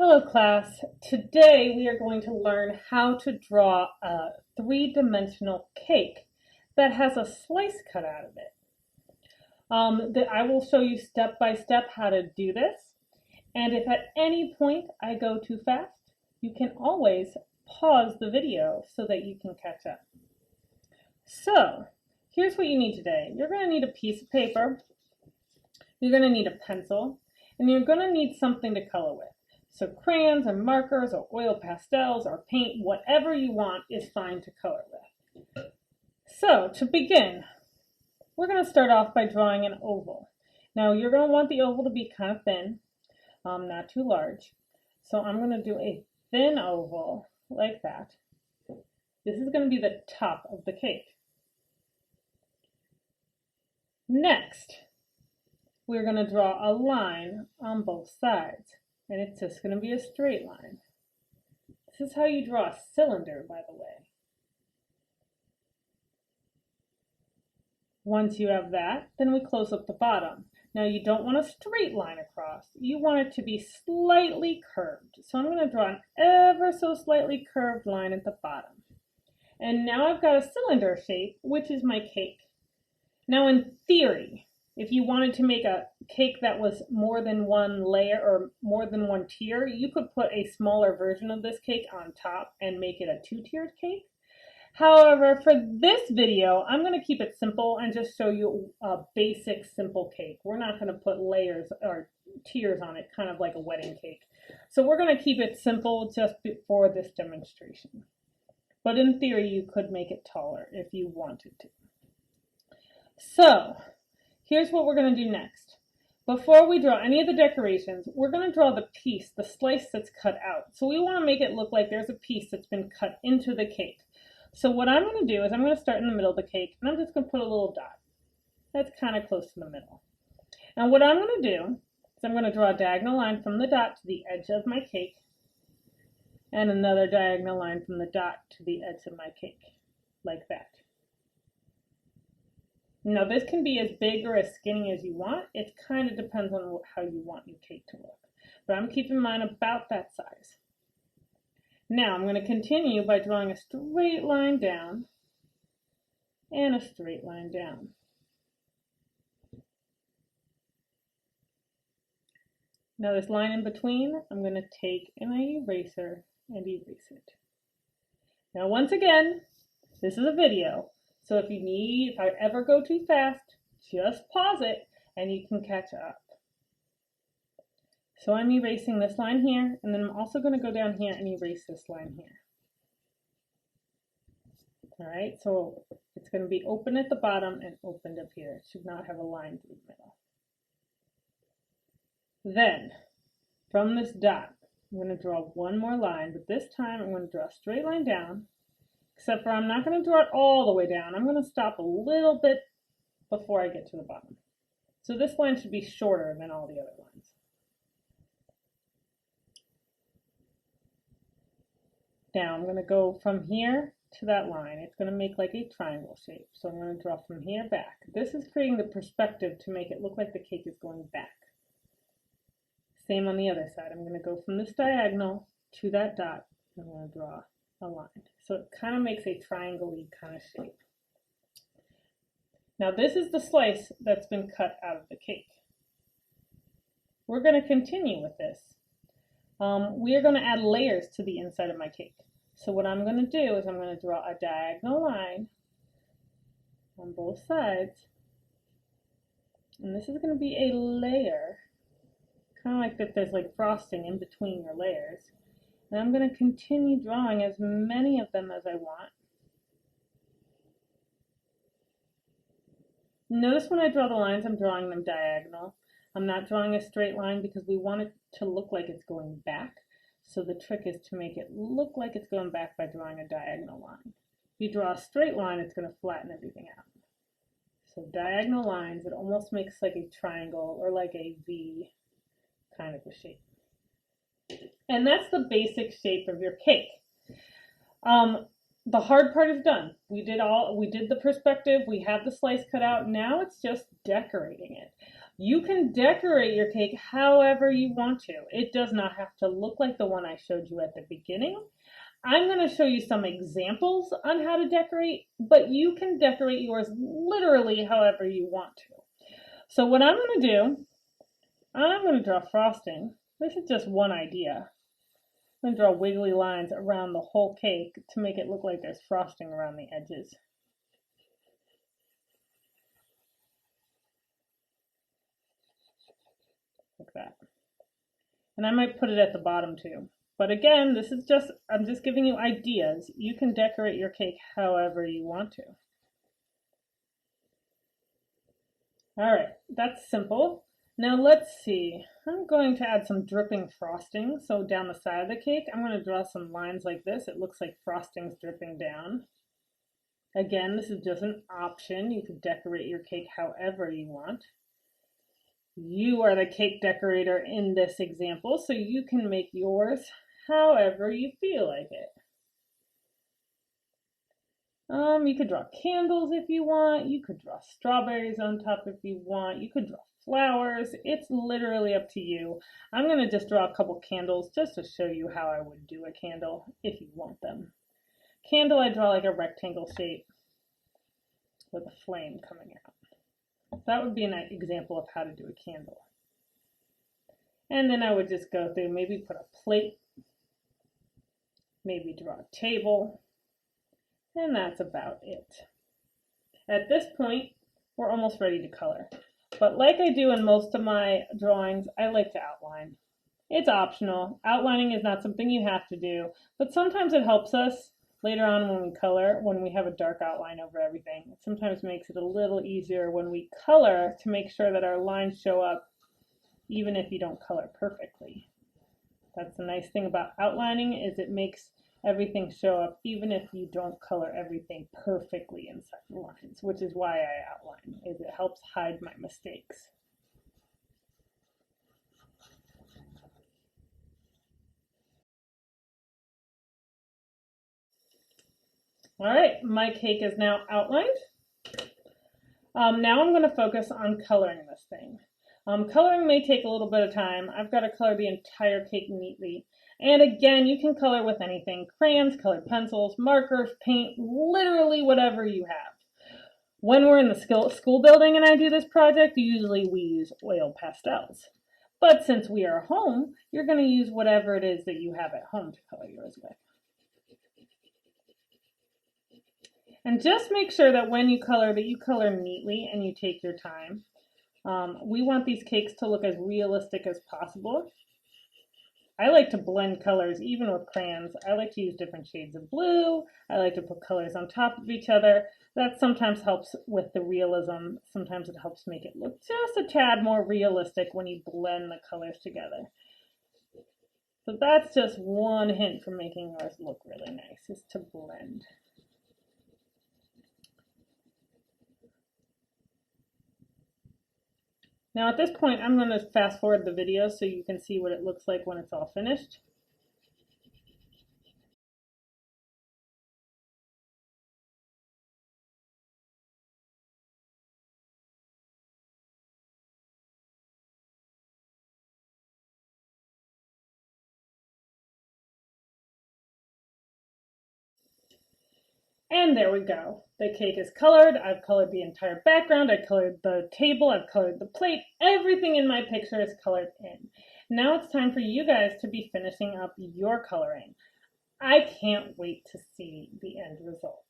Hello class. Today we are going to learn how to draw a three-dimensional cake that has a slice cut out of it. I will show you step by step how to do this. And if at any point I go too fast, you can always pause the video so that you can catch up. So here's what you need today. You're going to need a piece of paper, you're going to need a pencil, and you're going to need something to color with. So crayons or markers or oil pastels or paint, whatever you want is fine to color with. So to begin, we're going to start off by drawing an oval. Now you're going to want the oval to be kind of thin, not too large. So I'm going to do a thin oval like that. This is going to be the top of the cake. Next, we're going to draw a line on both sides. And it's just going to be a straight line. This is how you draw a cylinder, by the way. Once you have that, then we close up the bottom. Now you don't want a straight line across. You want it to be slightly curved. So I'm going to draw an ever so slightly curved line at the bottom. And now I've got a cylinder shape, which is my cake. Now in theory, if you wanted to make a cake that was more than one layer or more than one tier, you could put a smaller version of this cake on top and make it a two-tiered cake. However, for this video, I'm going to keep it simple and just show you a basic simple cake. We're not going to put layers or tiers on it, kind of like a wedding cake. So we're going to keep it simple just for this demonstration. But in theory, you could make it taller if you wanted to. So here's what we're going to do next. Before we draw any of the decorations, we're going to draw the piece, the slice that's cut out. So we want to make it look like there's a piece that's been cut into the cake. So what I'm going to do is I'm going to start in the middle of the cake, and I'm just going to put a little dot. That's kind of close to the middle. And what I'm going to do is I'm going to draw a diagonal line from the dot to the edge of my cake, and another diagonal line from the dot to the edge of my cake, like that. Now this can be as big or as skinny as you want. It kind of depends on how you want your cake to look. But I'm keeping mine about that size. Now I'm going to continue by drawing a straight line down and a straight line down. Now this line in between, I'm going to take an eraser and erase it. Now once again, this is a video. So if I ever go too fast, just pause it and you can catch up. So I'm erasing this line here, and then I'm also going to go down here and erase this line here. All right, so it's going to be open at the bottom and opened up here. It should not have a line through the middle. Then, from this dot, I'm going to draw one more line, but this time I'm going to draw a straight line down. Except for I'm not going to draw it all the way down. I'm going to stop a little bit before I get to the bottom. So this line should be shorter than all the other lines. Now I'm going to go from here to that line. It's going to make like a triangle shape. So I'm going to draw from here back. This is creating the perspective to make it look like the cake is going back. Same on the other side. I'm going to go from this diagonal to that dot. I'm going to draw a line. So it kind of makes a triangle-y kind of shape. Now this is the slice that's been cut out of the cake. We're going to continue with this. We are going to add layers to the inside of my cake. So what I'm going to do is I'm going to draw a diagonal line on both sides. And this is going to be a layer, kind of like that there's like frosting in between your layers. And I'm going to continue drawing as many of them as I want. Notice when I draw the lines, I'm drawing them diagonal. I'm not drawing a straight line because we want it to look like it's going back. So the trick is to make it look like it's going back by drawing a diagonal line. If you draw a straight line, it's going to flatten everything out. So diagonal lines, it almost makes like a triangle or like a V kind of a shape. And that's the basic shape of your cake. The hard part is done. We did the perspective, we have the slice cut out, now it's just decorating it. You can decorate your cake however you want to. It does not have to look like the one I showed you at the beginning. I'm going to show you some examples on how to decorate, but you can decorate yours literally however you want to. So what I'm going to do, I'm going to draw frosting. This is just one idea. I'm going to draw wiggly lines around the whole cake to make it look like there's frosting around the edges. Like that. And I might put it at the bottom too. But again, this is just, I'm just giving you ideas. You can decorate your cake however you want to. All right, that's simple. Now let's see. I'm going to add some dripping frosting. So down the side of the cake, I'm going to draw some lines like this. It looks like frosting's dripping down. Again, this is just an option. You can decorate your cake however you want. You are the cake decorator in this example, so you can make yours however you feel like it. You could draw candles if you want. You could draw strawberries on top if you want. You could draw flowers. It's literally up to you. I'm going to just draw a couple candles just to show you how I would do a candle if you want them. Candle, I draw like a rectangle shape with a flame coming out. That would be an example of how to do a candle. And then I would just go through, maybe put a plate, maybe draw a table, and that's about it. At this point, we're almost ready to color. But like I do in most of my drawings, I like to outline. It's optional. Outlining is not something you have to do, but sometimes it helps us later on when we color, when we have a dark outline over everything. It sometimes makes it a little easier when we color to make sure that our lines show up even if you don't color perfectly. That's the nice thing about outlining, is it makes everything show up even if you don't color everything perfectly inside the lines, which is why I outline, is it helps hide my mistakes. All right, my cake is now outlined. Now I'm going to focus on coloring this thing. Coloring may take a little bit of time. I've got to color the entire cake neatly. And again, you can color with anything: crayons, colored pencils, markers, paint, literally whatever you have. When we're in the school building and I do this project, usually we use oil pastels. But since we are home, you're going to use whatever it is that you have at home to color yours with. And just make sure that when you color, that you color neatly and you take your time. We want these cakes to look as realistic as possible. I like to blend colors even with crayons. I like to use different shades of blue. I like to put colors on top of each other. That sometimes helps with the realism. Sometimes it helps make it look just a tad more realistic when you blend the colors together. So that's just one hint for making yours look really nice, is to blend. Now at this point, I'm going to fast forward the video so you can see what it looks like when it's all finished. And there we go. The cake is colored. I've colored the entire background. I colored the table. I've colored the plate. Everything in my picture is colored in. Now it's time for you guys to be finishing up your coloring. I can't wait to see the end result.